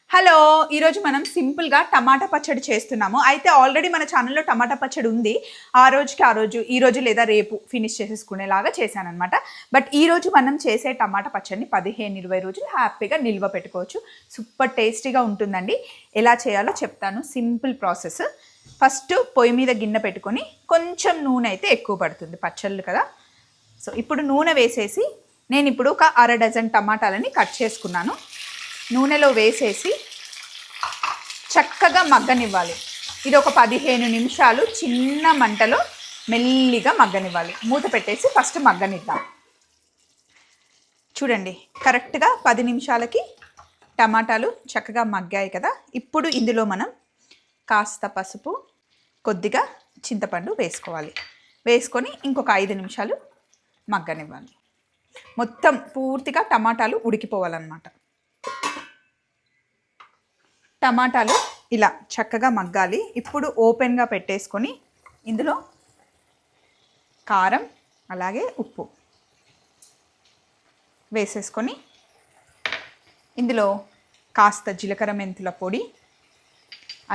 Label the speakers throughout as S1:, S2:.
S1: Hello, ఈరోజు మనం సింపుల్గా టమాటా పచ్చడి చేస్తున్నాము. అయితే ఆల్రెడీ మన ఛానల్లో టమాటా పచ్చడి ఉంది. ఆ రోజు ఈ రోజు లేదా రేపు ఫినిష్ చేసేసుకునేలాగా చేశానమాట. బట్ ఈరోజు మనం చేసే టమాటా పచ్చడిని 15-20 రోజులు హ్యాపీగా నిల్వ పెట్టుకోవచ్చు. సూపర్ టేస్టీగా ఉంటుందండి. ఎలా చేయాలో చెప్తాను. Simple process. ఫస్ట్ పొయ్యి మీద గిన్నె పెట్టుకొని కొంచెం నూనె అయితే ఎక్కువ పడుతుంది, పచ్చళ్ళు కదా. సో ఇప్పుడు నూనె వేసేసి నేను ఇప్పుడు ఒక 1/2 డజన్ టమాటాలని కట్ చేసుకున్నాను. నూనెలో వేసేసి చక్కగా మగ్గనివ్వాలి. ఇది ఒక 15 నిమిషాలు చిన్న మంటలో మెల్లిగా మగ్గనివ్వాలి. మూత పెట్టేసి ఫస్ట్ మగ్గనిద్దాం. చూడండి, కరెక్ట్గా 10 నిమిషాలకి టమాటాలు చక్కగా మగ్గాయి కదా. ఇప్పుడు ఇందులో మనం కాస్త పసుపు, కొద్దిగా చింతపండు వేసుకోవాలి. వేసుకొని ఇంకొక 5 నిమిషాలు మగ్గనివ్వాలి. మొత్తం పూర్తిగా టమాటాలు ఉడికిపోవాలన్నమాట. టమాటాలు ఇలా చక్కగా మగ్గాలి. ఇప్పుడు ఓపెన్గా పెట్టేసుకొని ఇందులో కారం అలాగే ఉప్పు వేసేసుకొని ఇందులో కాస్త జీలకర్ర మెంతుల పొడి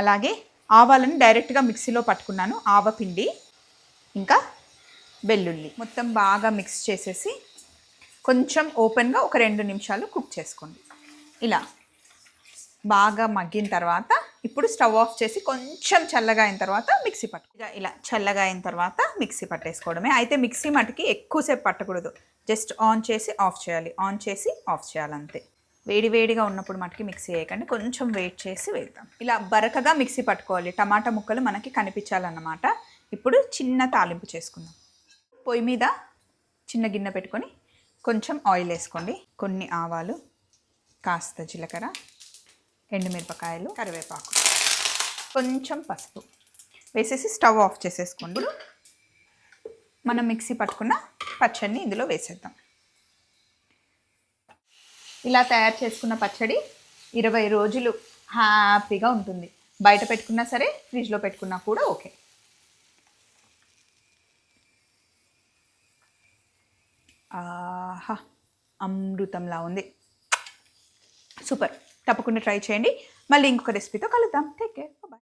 S1: అలాగే ఆవాలను డైరెక్ట్గా మిక్సీలో పట్టుకున్నాను, ఆవపిండి ఇంకా వెల్లుల్లి మొత్తం బాగా మిక్స్ చేసేసి కొంచెం ఓపెన్గా ఒక 2 నిమిషాలు కుక్ చేసుకోండి. ఇలా బాగా మగ్గిన తర్వాత ఇప్పుడు స్టవ్ ఆఫ్ చేసి కొంచెం చల్లగా అయిన తర్వాత మిక్సీ ఇలా చల్లగా అయిన తర్వాత మిక్సీ పట్టేసుకోవడమే. అయితే మిక్సీ మటుకి ఎక్కువసేపు పట్టకూడదు. జస్ట్ ఆన్ చేసి ఆఫ్ చేయాలి, ఆన్ చేసి ఆఫ్ చేయాలి అంతే. వేడివేడిగా ఉన్నప్పుడు మటుకి మిక్సీ వేయకండి, కొంచెం వెయిట్ చేసి వేద్దాం. ఇలా బరకగా మిక్సీ పట్టుకోవాలి. టమాటా ముక్కలు మనకి కనిపించాలన్నమాట. ఇప్పుడు చిన్న తాలింపు చేసుకుందాం. పొయ్యి మీద చిన్న గిన్నె పెట్టుకొని కొంచెం ఆయిల్ వేసుకోండి. కొన్ని ఆవాలు, కాస్త జీలకర్ర, ఎండుమిరపకాయలు, కరివేపాకు, కొంచెం పసుపు వేసేసి స్టవ్ ఆఫ్ చేసేసుకోండి. మనం మిక్సీ పట్టుకున్న పచ్చడిని ఇందులో వేసేద్దాం. ఇలా తయారు చేసుకున్న పచ్చడి 20 రోజులు హ్యాపీగా ఉంటుంది. బయట పెట్టుకున్నా సరే, ఫ్రిడ్జ్లో పెట్టుకున్నా కూడా ఓకే. ఆహా, అమృతంలా ఉంది. సూపర్. తప్పకుండా ట్రై చేయండి. మళ్ళీ ఇంకొక రెసిపీతో కలుద్దాం. Take care. బాయ్.